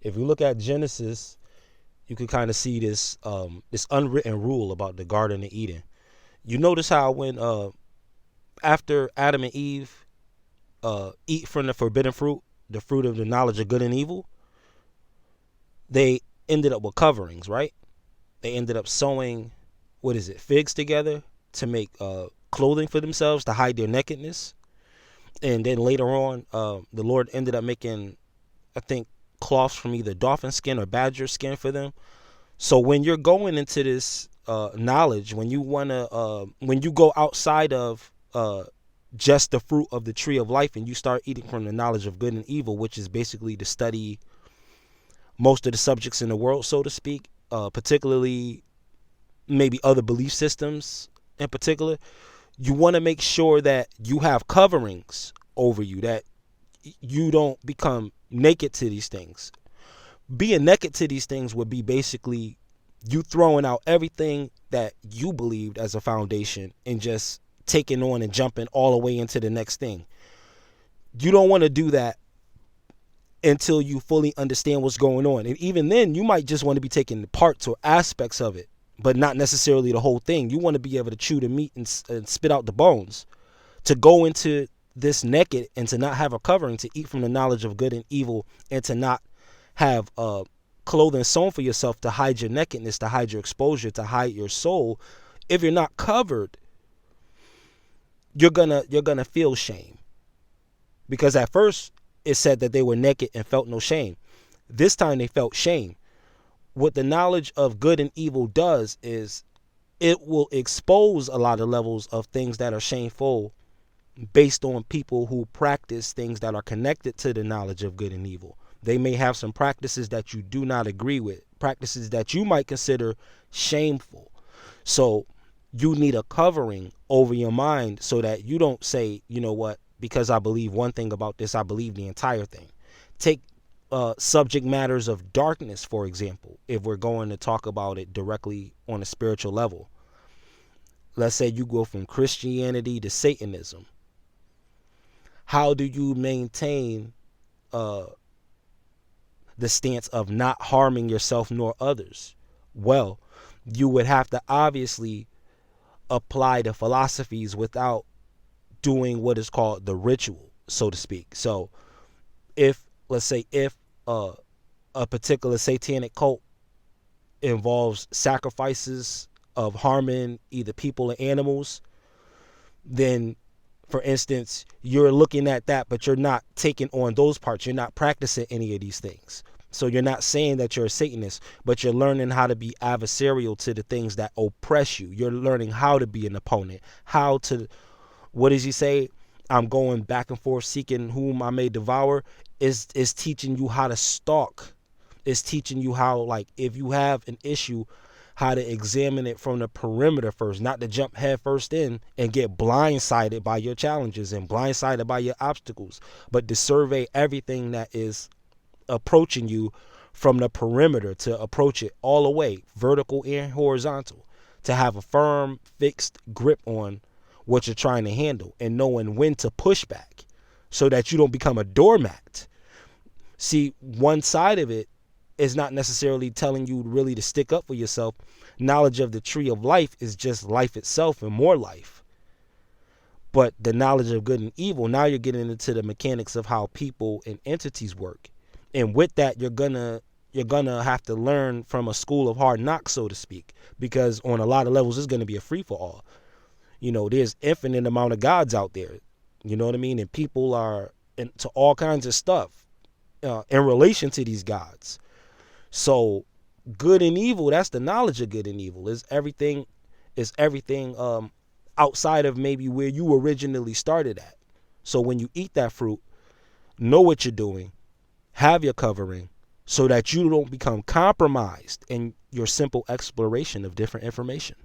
If you look at Genesis, you can kind of see this unwritten rule about the Garden of Eden. You notice how when after Adam and Eve eat from the forbidden fruit, the fruit of the knowledge of good and evil, they ended up with coverings, right? They ended up sewing, figs together to make clothing for themselves to hide their nakedness. And then later on, the Lord ended up making, I think, cloths from either dolphin skin or badger skin for them. So when you're going into this knowledge, when you go outside of just the fruit of the tree of life and you start eating from the knowledge of good and evil, which is basically to study most of the subjects in the world, so to speak, particularly maybe other belief systems in particular, you want to make sure that you have coverings over you, that you don't become naked to these things. Being naked to these things would be basically you throwing out everything that you believed as a foundation and just taking on and jumping all the way into the next thing. You don't want to do that until you fully understand what's going on. And even then, you might just want to be taking parts or aspects of it, but not necessarily the whole thing. You want to be able to chew the meat and spit out the bones. To go into this naked and to not have a covering, to eat from the knowledge of good and evil, and to not have clothing sewn for yourself to hide your nakedness, to hide your exposure, to hide your soul. If you're not covered, you're gonna feel shame. Because at first it said that they were naked and felt no shame. This time they felt shame. What the knowledge of good and evil does is it will expose a lot of levels of things that are shameful based on people who practice things that are connected to the knowledge of good and evil. They may have some practices that you do not agree with, practices that you might consider shameful. So you need a covering over your mind so that you don't say, you know what, because I believe one thing about this, I believe the entire thing. Take subject matters of darkness, for example, if we're going to talk about it directly on a spiritual level. Let's say you go from Christianity to Satanism. How do you maintain the stance of not harming yourself nor others? Well, you would have to obviously apply the philosophies without doing what is called the ritual, so to speak. So let's say if a particular satanic cult involves sacrifices of harming either people or animals, then for instance, you're looking at that, but you're not taking on those parts. You're not practicing any of these things. So you're not saying that you're a Satanist, but you're learning how to be adversarial to the things that oppress you. You're learning how to be an opponent, what does he say? I'm going back and forth seeking whom I may devour. Is teaching you how to stalk. Is teaching you how, like, if you have an issue, how to examine it from the perimeter first, not to jump head first in and get blindsided by your challenges and blindsided by your obstacles, but to survey everything that is approaching you from the perimeter, to approach it all the way, vertical and horizontal, to have a firm, fixed grip on what you're trying to handle and knowing when to push back so that you don't become a doormat. See, one side of it is not necessarily telling you really to stick up for yourself. Knowledge of the tree of life is just life itself and more life. But the knowledge of good and evil, now you're getting into the mechanics of how people and entities work. And with that, you're gonna have to learn from a school of hard knocks, so to speak, because on a lot of levels, it's gonna be a free for all. You know, there's infinite amount of gods out there. You know what I mean? And people are into all kinds of stuff in relation to these gods. So good and evil, that's the knowledge of good and evil. Is everything outside of maybe where you originally started at. So when you eat that fruit, know what you're doing, have your covering, so that you don't become compromised in your simple exploration of different information.